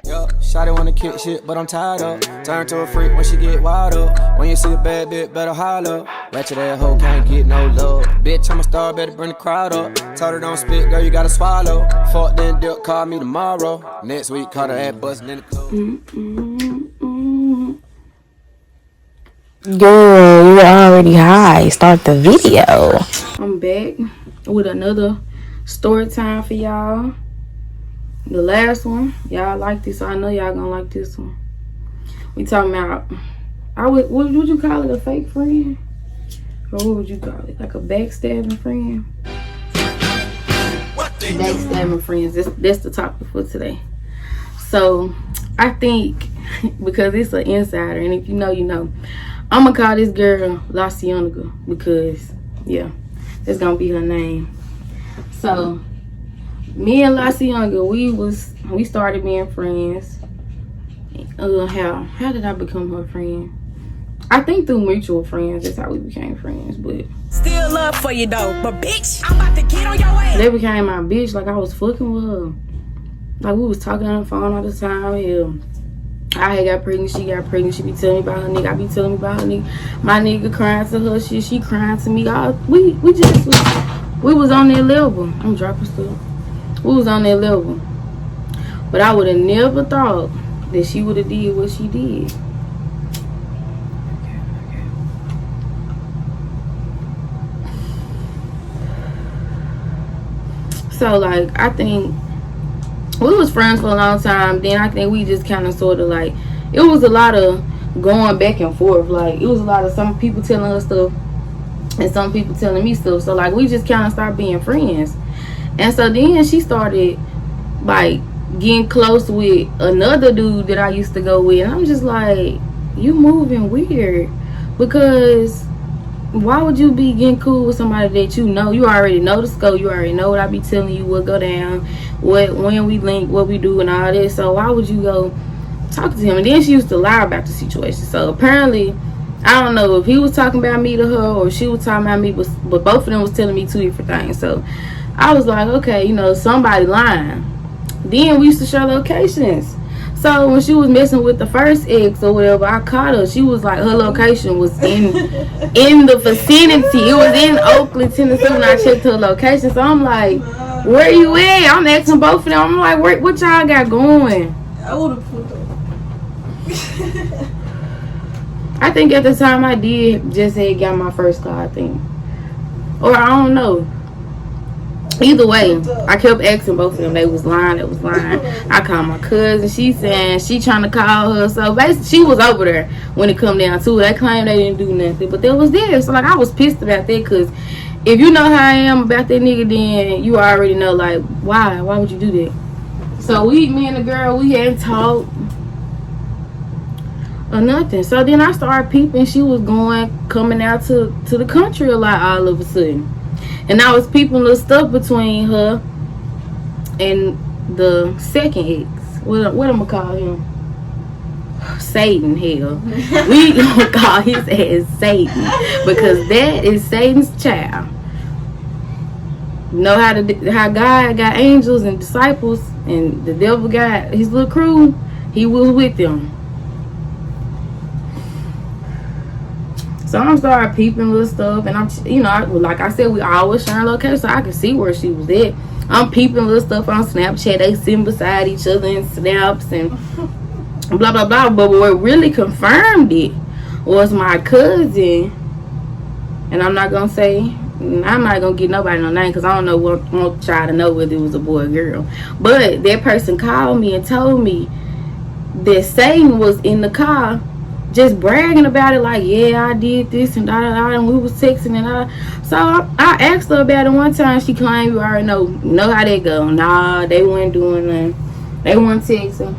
Yo, shawty wanna kick shit, but I'm tired up. Turn to a freak when she get wild up. When you see a bad bitch, better holler. Ratchet ass hoe can't get no love. Bitch, I'm a star, better bring the crowd up. Told her don't spit, girl, you gotta swallow. Fuck then dip, call me tomorrow. Next week, caught her ass bustin' in the club. Girl, you're already high. Start the video. I'm back with another story time for y'all. The last one, y'all like this, so I know y'all gonna like this one. We talking about, what would you call it, a fake friend? Or what would you call it, like a backstabbing friend? Backstabbing friends, that's the topic for today. So, I think, because it's an insider, and if you know, you know, I'm gonna call this girl La Cienega, because, yeah, that's gonna be her name. So, me and La Cienega, we started being friends. How did I become her friend? I think through mutual friends. That's how we became friends. But still love for you though. But bitch, I'm about to get on your ass. They became my bitch. Like I was fucking with her. Like we was talking on the phone all the time. Yeah. I had got pregnant. She got pregnant. She be telling me about her nigga. I be telling me about her nigga. My nigga crying to her shit. She crying to me. We was on that level. I'm dropping stuff. We was on that level. But I would have never thought that she would have did what she did. So, like, I think we was friends for a long time. Then I think we just kind of sort of, like, it was a lot of going back and forth. Like, it was a lot of some people telling her stuff and some people telling me stuff. So, like, we just kind of started being friends. And so then she started, like, getting close with another dude that I used to go with. And I'm just like, you moving weird. Because why would you be getting cool with somebody that you know? You already know the scope. You already know what I be telling you, what go down, when we link, what we do and all that. So why would you go talk to him? And then she used to lie about the situation. So apparently, I don't know if he was talking about me to her or she was talking about me, but both of them was telling me two different things. So I was like, okay, you know, somebody lying. Then we used to share locations. So when she was messing with the first ex or whatever, I caught her. She was like, her location was in the vicinity. It was in Oakland, Tennessee when I checked her location. So I'm like, where you at? I'm asking both of them. I'm like, what y'all got going? I would have put them. I think at the time I did just had got my first car, I think. Or I don't know. Either way, I kept asking both of them. They was lying. I called my cousin. She saying she trying to call her. So basically, she was over there when it come down to it. They claimed they didn't do nothing, but they was there. So like I was pissed about that because if you know how I am about that nigga, then you already know like why would you do that? So me and the girl, we hadn't talked or nothing. So then I started peeping. She was coming out to the country a lot all of a sudden. And I was peeping little stuff between her and the second ex. What am I gonna call him? Satan, hell. We gonna call his ass Satan because that is Satan's child. Know how God got angels and disciples, and the devil got his little crew. He was with them. So I'm started peeping little stuff, and I'm, you know, like I said, we always sharing location, so I could see where she was at. I'm peeping little stuff on Snapchat. They sitting beside each other in snaps and blah blah blah. But what really confirmed it was my cousin, and I'm not gonna get nobody no name because I don't know won't try to know whether it was a boy or girl. But that person called me and told me that Satan was in the car. Just bragging about it like, yeah, I did this and and we was texting and So I asked her about it one time. She claimed you already know how they go. Nah, they weren't doing nothing. They weren't texting.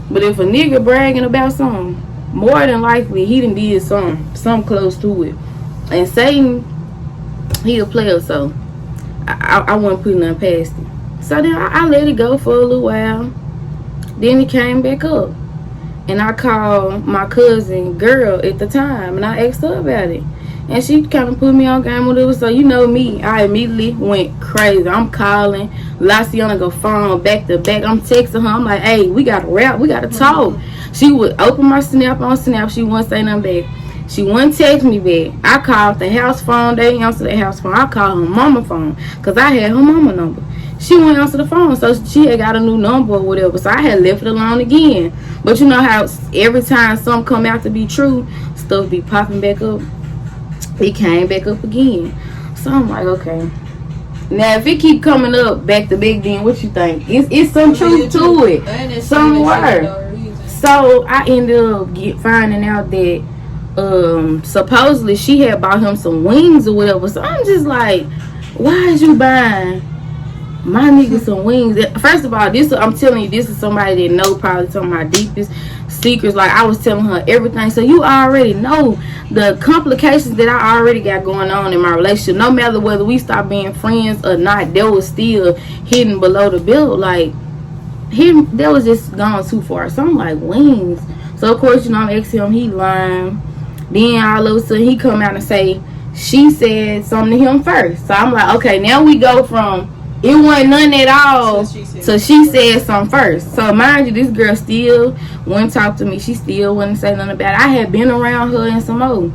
But if a nigga bragging about something, more than likely he done did something close to it. And Satan, he a player, so I wasn't putting nothing past him. So then I let it go for a little while. Then it came back up. And I called my cousin girl at the time and I asked her about it. And she kind of put me on game with it. So, you know me, I immediately went crazy. I'm calling. Laciana go phone back to back. I'm texting her. I'm like, hey, we got to rap. We got to talk. She would open my Snap on Snap. She wouldn't say nothing back. She wouldn't text me back. I called the house phone. They didn't answer the house phone. I called her mama phone because I had her mama number. She wouldn't answer the phone. So she had got a new number or whatever. So I had left it alone again. But you know how every time something come out to be true, stuff be popping back up. It came back up again. So I'm like, okay. Now if it keep coming up back to back, then what you think? It's some truth to it somewhere. So I ended up finding out that supposedly she had bought him some wings or whatever. So I'm just like, why is you buying my nigga some wings? First of all, I'm telling you, this is somebody that know probably some of my deepest secrets. Like I was telling her everything. So you already know the complications that I already got going on in my relationship. No matter whether we stop being friends or not, there was still hidden below the belt. Like that was just gone too far. So I'm like, wings. So of course, you know, I'm asking him, he lying. Then all of a sudden he come out and say she said something to him first. So I'm like, okay, now we go from it wasn't none at all so she said something first. So mind you, this girl still wouldn't talk to me. She still wouldn't say nothing about it. I had been around her and some more.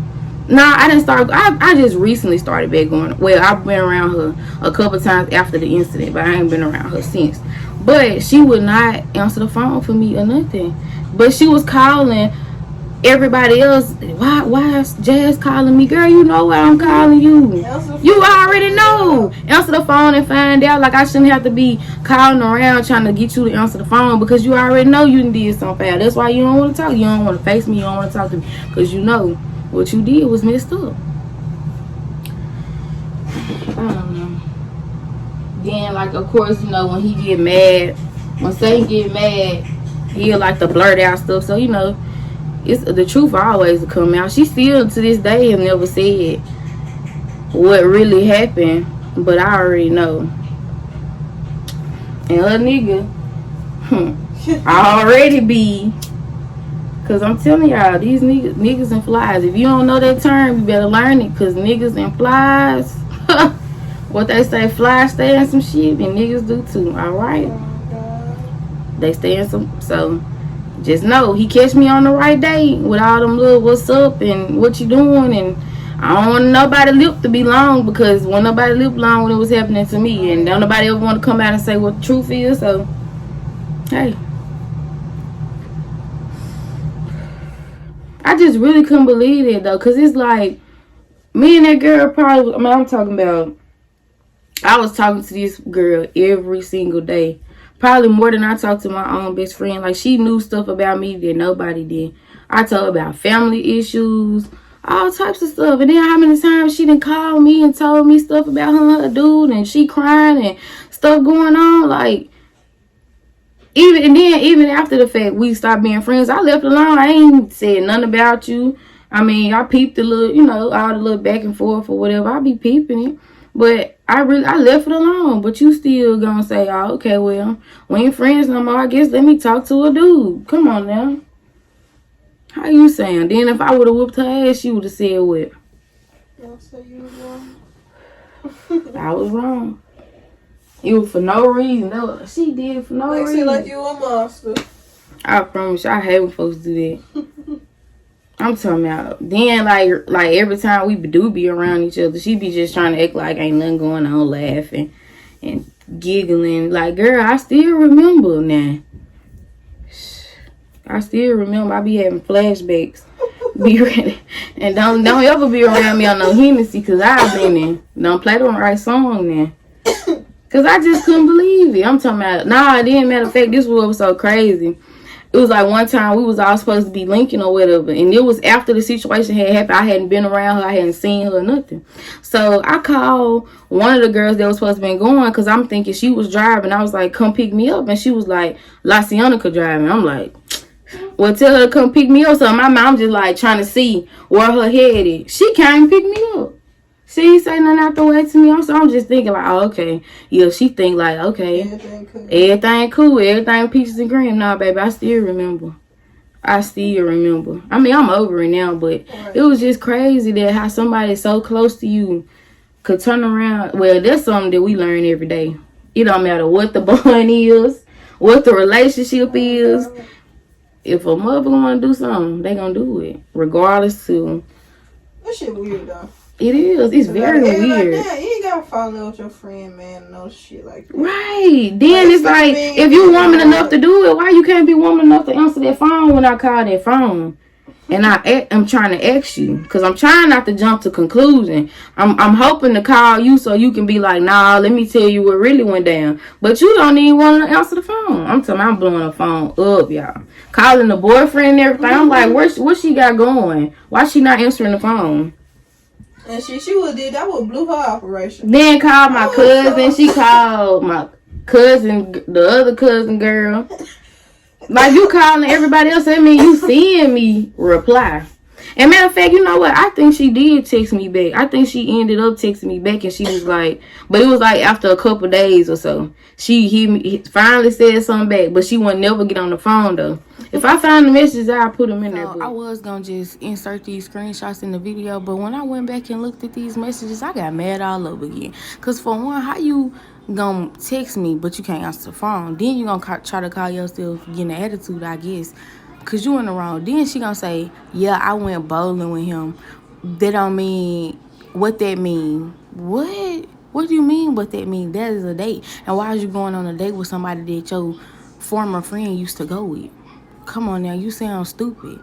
Nah, I didn't start. I just recently started back going. Well, I've been around her a couple times after the incident, but I ain't been around her since. But she would not answer the phone for me or nothing. But she was calling everybody else. Why is Jazz calling me? Girl, you know why I'm calling you. You already know. Answer the phone and find out. Like I shouldn't have to be calling around trying to get you to answer the phone because you already know you did something bad. That's why you don't want to talk. You don't want to face me. You don't want to talk to me because you know what you did was messed up. I don't know. Then, like, of course, you know, when he get mad, when Satan get mad, he'll like to blurt out stuff. So, you know, it's the truth always will come out. She still to this day have never said what really happened, but I already know. And her nigga, I already be, cause I'm telling y'all, these niggas and flies. If you don't know that term, you better learn it. Cause niggas and flies, what they say, flies stay in some shit, and niggas do too. All right, they stay in some. So just know he catch me on the right day with all them little what's up and what you doing, and I don't want nobody lip to be long because when nobody lip long when it was happening to me, and don't nobody ever want to come out and say what the truth is. So hey, I just really couldn't believe it though, cause it's like me and that girl probably. I mean, I'm talking about. I was talking to this girl every single day. Probably more than I talked to my own best friend. Like, she knew stuff about me that nobody did. I told her about family issues, all types of stuff. And then how many times she done called me and told me stuff about her and her dude, and she crying and stuff going on. Like, even after the fact we stopped being friends, I left alone. I ain't said nothing about you. I mean, I peeped a little, you know, all the little back and forth or whatever. I be peeping it. But I left it alone. But you still gonna say, oh, okay, well, we ain't friends no more. I guess let me talk to a dude. Come on now. How you saying? Then if I would have whooped her ass, she would have said what? I'll say you was wrong. I was wrong. It was for no reason. No, she did it for no reason. Makes it like you a monster. I promise you, I hate when folks do that. I'm talking about. Then, like every time we do be around each other, she be just trying to act like ain't nothing going on, laughing and giggling. Like, girl, I still remember now. I still remember. I be having flashbacks. Be ready. And don't ever be around me on no Hennessy, because I've been in. Don't play the right song now. Because I just couldn't believe it. I'm talking about. Nah, it didn't. Matter of fact, this was so crazy. It was like one time we was all supposed to be linking or whatever. And it was after the situation had happened. I hadn't been around her. I hadn't seen her or nothing. So I called one of the girls that was supposed to be going because I'm thinking she was driving. I was like, come pick me up. And she was like, Laciana could drive me. I'm like, well, tell her to come pick me up. So in my mind, I'm just like trying to see where her head is. She came pick me up. She ain't say nothing out the way to me. So I'm just thinking like, oh, okay. Yeah, she think like, okay, everything cool. Everything peaches and cream. Nah, baby, I still remember. I still remember. I mean, I'm over it now, but it was just crazy that how somebody so close to you could turn around. Well, that's something that we learn every day. It don't matter what the bond is, what the relationship is. If a mother want to do something, they gonna do it, regardless to. That shit weird though. It is. It's very weird. Like that, you ain't gotta fall in love with your friend, man. No shit like that. Right. Then it's like, if you woman enough to do it, why you can't be woman enough to answer that phone when I call that phone? And I'm trying to ask you, because I'm trying not to jump to conclusion. I'm hoping to call you so you can be like, nah, let me tell you what really went down. But you don't even want to answer the phone. I'm telling you, I'm blowing the phone up, y'all. Calling the boyfriend and everything. I'm like, what she got going? Why she not answering the phone? And she would did that would blew her operation. Then called my cousin. She called my cousin, the other cousin girl. Like, you calling everybody else, that mean you seeing me reply. And matter of fact, you know what? I think she did text me back. I think she ended up texting me back, and she was like, but it was like after a couple days or so. He finally said something back, but she wouldn't never get on the phone though. If I find the messages, I'll put them in there. I was gonna just insert these screenshots in the video, but when I went back and looked at these messages, I got mad all over again. Cause for one, how you gonna text me but you can't answer the phone? Then you gonna try to call yourself getting an attitude, I guess, cause you in the wrong. Then she gonna say, yeah, I went bowling with him. That don't mean what that mean. What do you mean what that mean? That is a date. And why is you going on a date with somebody that your former friend used to go with? Come on now, you sound stupid.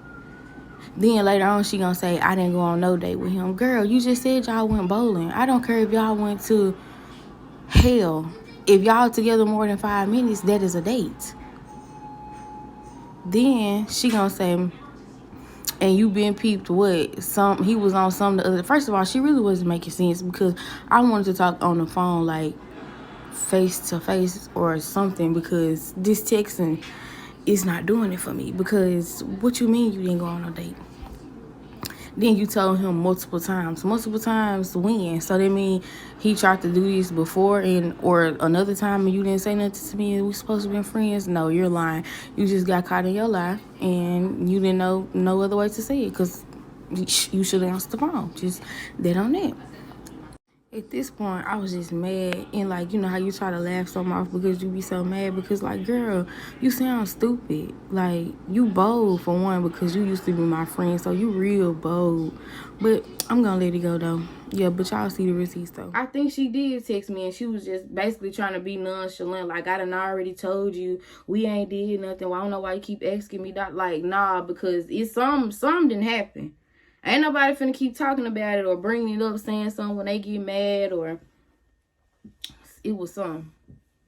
Then later on she gonna say, I didn't go on no date with him. Girl, you just said y'all went bowling. I don't care if y'all went to hell. If y'all together more than 5 minutes, that is a date. Then she gonna say, and you been peeped what? He was on some the other. First of all, she really wasn't making sense, because I wanted to talk on the phone like face to face or something, because this texting is not doing it for me. Because what you mean you didn't go on a date? Then you told him multiple times when? So that mean he tried to do this before or another time and you didn't say nothing to me and we supposed to be friends? No, you're lying. You just got caught in your lie and you didn't know no other way to say it, because you should have answered the phone. Just that on that. At this point, I was just mad. And, like, you know how you try to laugh something off because you be so mad? Because, like, girl, you sound stupid. Like, you bold, for one, because you used to be my friend. So, you real bold. But I'm going to let it go, though. Yeah, but y'all see the receipts, though. I think she did text me, and she was just basically trying to be nonchalant. Like, I done already told you we ain't did nothing. Well, I don't know why you keep asking me that. Like, nah, because it's something didn't happen. Ain't nobody finna keep talking about it or bringing it up, saying something when they get mad, or it was something.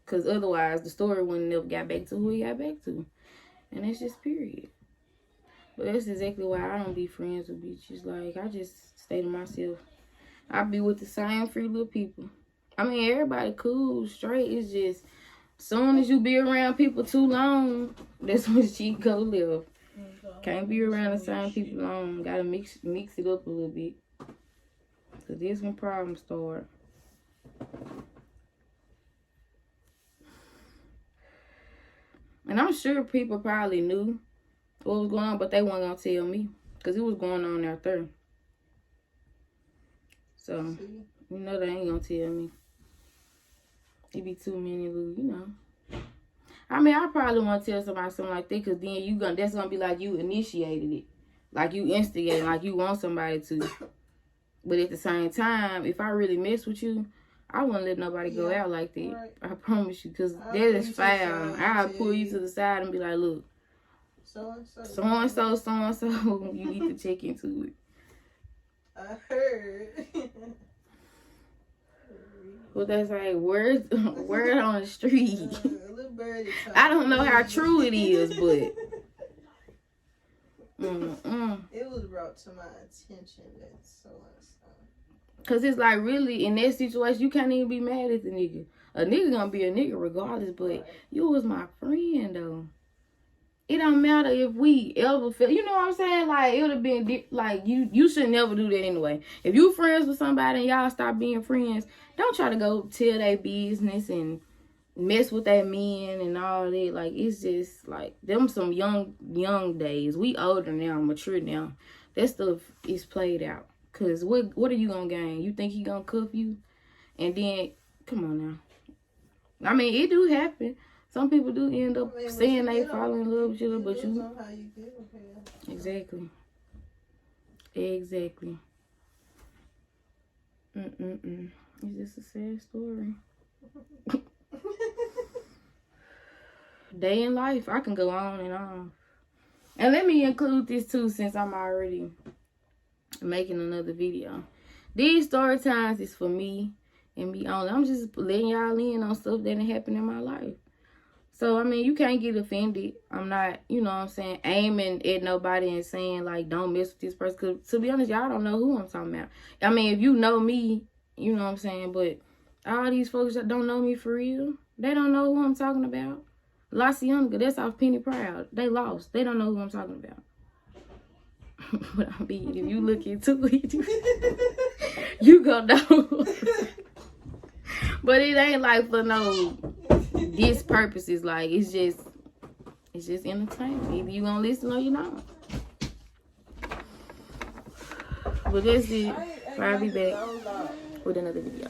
Because otherwise, the story wouldn't never got back to who it got back to. And that's just period. But that's exactly why I don't be friends with bitches. Like, I just stay to myself. I be with the same free little people. I mean, everybody cool, straight. It's just, soon as you be around people too long, that's when she go live. Can't be around the same people long. Gotta mix it up a little bit. Cause this when problems start. And I'm sure people probably knew what was going on, but they weren't gonna tell me. Cause it was going on out there. So, you know they ain't gonna tell me. It be too many, you know. I mean, I probably want to tell somebody something like that, because then that's going to be like you initiated it. Like you instigated, like you want somebody to. But at the same time, if I really mess with you, I wouldn't let nobody go out like that. Right. I promise you, because that is foul. I'll pull you to the side and be like, look, so-and-so, you need to check into it. I heard. What they say, word on the street. I don't know how true it is, but it was brought to my attention that so-and-so. Cause it's like, really, in that situation, you can't even be mad at the nigga. A nigga gonna be a nigga regardless, but right. You was my friend, though. It don't matter if we ever feel, you know what I'm saying? Like, it would have been, like, you should never do that anyway. If you friends with somebody and y'all stop being friends, don't try to go tell their business and mess with that men and all that. Like, it's just like them some young days. We older now, mature now. That stuff is played out. Cause what are you gonna gain? You think he gonna cuff you? And then, come on now. I mean, it do happen. Some people do end up saying they fall in love with you, but you. How you get with him. Exactly. It's just a sad story. Day in life. I can go on and on. And let me include this too, since I'm already making another video. These story times is for me and me only. I'm just letting y'all in on stuff that didn't happen in my life. So, I mean, you can't get offended. I'm not, you know what I'm saying, aiming at nobody and saying, like, don't mess with this person. Because, to be honest, y'all don't know who I'm talking about. I mean, if you know me, you know what I'm saying. But all these folks that don't know me for real, they don't know who I'm talking about. La Cienega, that's off Penny Proud. They lost. They don't know who I'm talking about. But I mean, if you look into it, you gonna know. But it ain't like for no this purposes. Like, it's just entertainment. Either you gonna listen or you not. But that's it. I'll be back with another video.